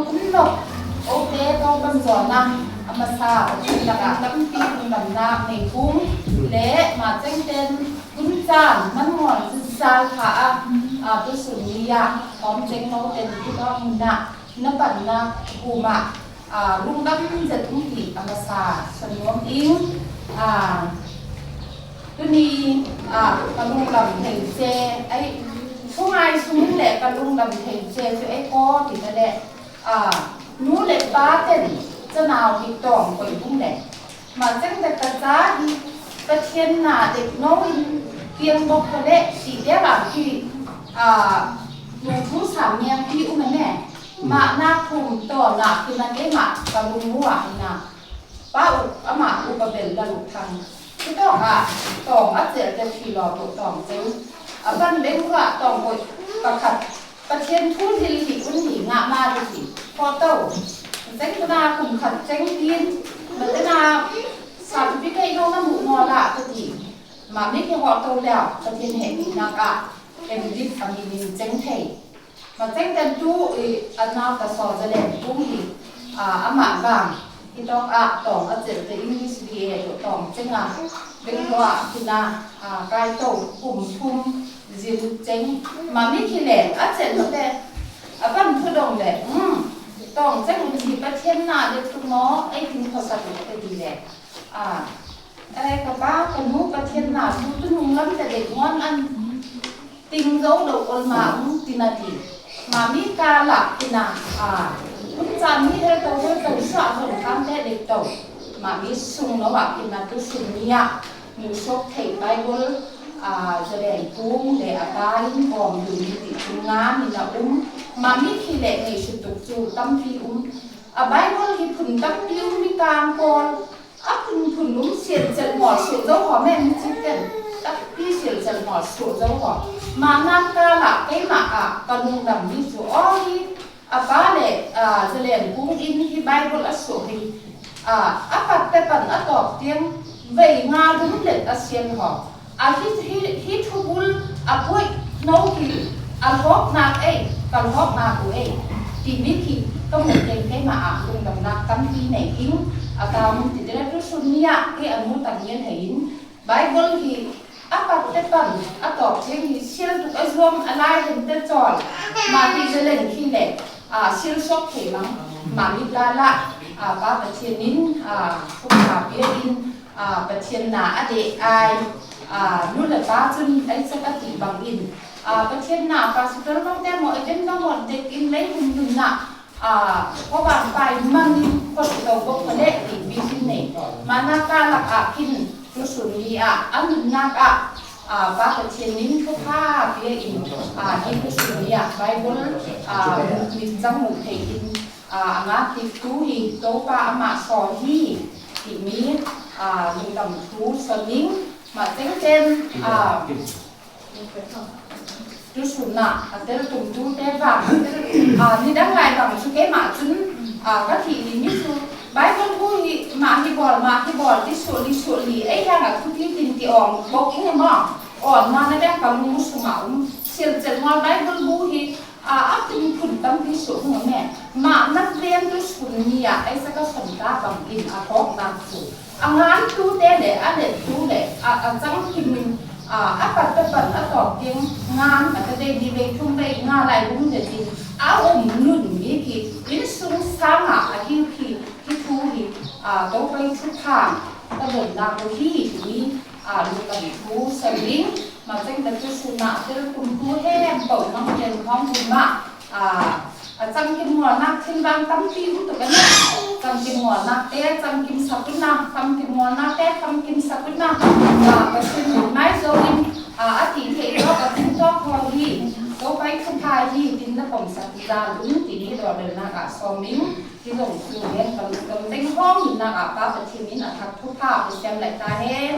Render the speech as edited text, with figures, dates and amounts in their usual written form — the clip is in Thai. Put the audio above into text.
cũng nộp ok câu văn giỏi năng mà sao chỉ là cả tấm pin đầm nạc này cũng lẽ mà tranh tên cũng chánมันหอนซาค่ะตัวสุนียพร้อมเจ๊งโนเต็นที่ก็มุนะนับปันนะกูมาลุงดำจะทุ่งผีอมสาสนวมอิงตัวนี้กระลุงดำเห็นเจไอ้ผู้งานซุ้มแหละกระลุงดำเห็นเจช่วยไอ้ก้อติดนั่นแหละนู้เล็กบ้าเต็นจะนาวที่ตองไปพุ่งแหละมาจังแต่กระจ้าที่กระเทียนหนาเด็กน้อยเพียงบอกกระเดะสีเดียวแบบที่หนูผู้สามเนี่ยพี่อุ้มแม่มาหน้าคุมต่อหนักคือมันได้หมากกับลุงหัวนะป้าอุกหมาอุกเบลละลุกทังที่ต้องตองเจียจะขี่หล่อตัวตองเจ้าบ้านเล็กว่าตองไปประคัดประเทียนทุ่นที่หิอุ้นหิงะมาดูสิพอเต้าเจ้าหน้าคุมขัดเจ้าพินมันจะนาสามพิธีน้องน้ำหมูนอละตัวทีมาไม่แค่พอเต้าแล้วประเทียนเห็นนากะเป็นดิบอามีนินเจ้าเทมาเจ้าแต่ดูอันนาตะสอจะเล่นตุ้งหิอามาบางที่ต้องตองเจียจะอิงลิสเบียตัวตองเจ้าเป็นว่าที่นาไก่โตกลุ่มทุ่มจิวเจ้งมาไม่ขี้เหล่เจียตั้งแต่บ้านทุดงเลยต้องเจ้าที่ประเทศนาเด็กทุกน้อไอ้ที่เขาสรุปไปดีเลยอะไรกับป้าคนนู้นประเทศนาทุกทุกล้ำแต่เด็กงอนอันติงโจ้ดอกอลมาตินาทีมามีกาหลักตินาคุณจำนี่เธอตัวเธอตัวสาวคนข้ามแต่เด็กโตมามีสุ่งระหว่างตินาตุสุ่งเนี่ยมีโชคเทไบเบิลแสดงปุ้งเดอาการกองอยู่ในติดงานนี่นะมามีขี้เหล็กในชุดตุกจูตั้มพี่ไบเบิลที่ผุนตั้มพี่มีกลางกอนผุนเสียนจันหมอสูดเจ้าหัวแม่มีชิคเก้นตั้มพี่เสียนจันหมอสูดเจ้าหัวมานักกาละไอ้หมากกระนุงดำมีสูอ้อยป้าเลยแสดงปุ้งอินที่ไบเบิลสูดีปัดแต่ปัดตอบเตียงเวงาดุ้งเล็ดเสียงหัวฮิทุบุลปุยโนกิฮอกนักกันฮอกนักที่มิคิต้องเหมือนเดิมให้มาลุงดำนักตั้มที่ไหนอิงกาวมุติเดรัตุสุนียที่อนุตังเงินให้อินไบเบิลที่ปัดแต่ปัดตอบเตียงที่เชื่อทุกอารมณ์อะไรเห็นแต่จอลมาที่จะเล่นขี้เล็กเชื่อชอบเขมังมามิกาละป้าประเทียนินผู้ขาเบียดินประเทียนนาอเดไอนู่นแหละป้าจนไอ้สกัดติบางอินประเทศหน้าป้าสุดท้ายน้องแต่หมดไอ้เจ้าน้องหมดเด็กอินเล่หุ่นหุ่นน่ะเพราะบางไปมันคนเราก็คนเด็กอีกวิธีนี้มาหน้าตาหลักกินรู้สุนีอันหนึ่งนักป้าประเทศนี้ทุกภาพเบียอินนี่รู้สุนีไบเบิลมีจมูกเทอินงาติทูฮีโตป้ามาสอนฮีที่มีลุงดำทูสนิงมาเต้นดูสุนัขแต่ตุ้มตุ้มเต้ฟังนี่ดังไงฟังชุกเกมาจุนก็ที่นี่สุใบต้นผู้ที่มาที่บอลที่สุลีไอ้ยังทุกที่ตินที่อ่อนบอกอินมาอ่อนมาในแบบกับมุสมาเสียเจ็ดมาใบต้นผู้ที่ตินขุนตั้มที่สุหัวแม่มานักเรียนดูสุนีไอ้สักสมตาบังอินพอกนางสุงานตู้เต้เลยอะไรตู้เลยจังกินปัดตอบเตียงงานมันจะได้ดีเลยทุ่มไปงานอะไรรุ่งเดือดจริงนุ่นมีกี่ยิ่งสูงสร้างที่ทูที่ต้องไปทุกทางตลอดนาที่นี้ลูกกับทูสลิงมาเจ้าแต่ทุกสุนัขเจ้าคุณผู้แห้งเปิดน้ำเย็นห้องคุณมาจังกินหัวนักทิ้งบางตั้มที่รู้ตัวกันนะจังกินหัวนักเต้จังกินสับปะรดจังกินหัวนักเต้จังกินสับปะรดก็คือไม้โซลินอาทิตย์ที่เราก็ทิ้งตัวคอดีตัวไปขึ้นทายที่ดินและผมสัตว์ดาลุ้นทีนี้เราเดินนักสอมิงที่ลงสู่เงี้ยกำเต็งห้องนักป้าประทิมินทักทุกภาพเป็นแจมไหลตาเห็น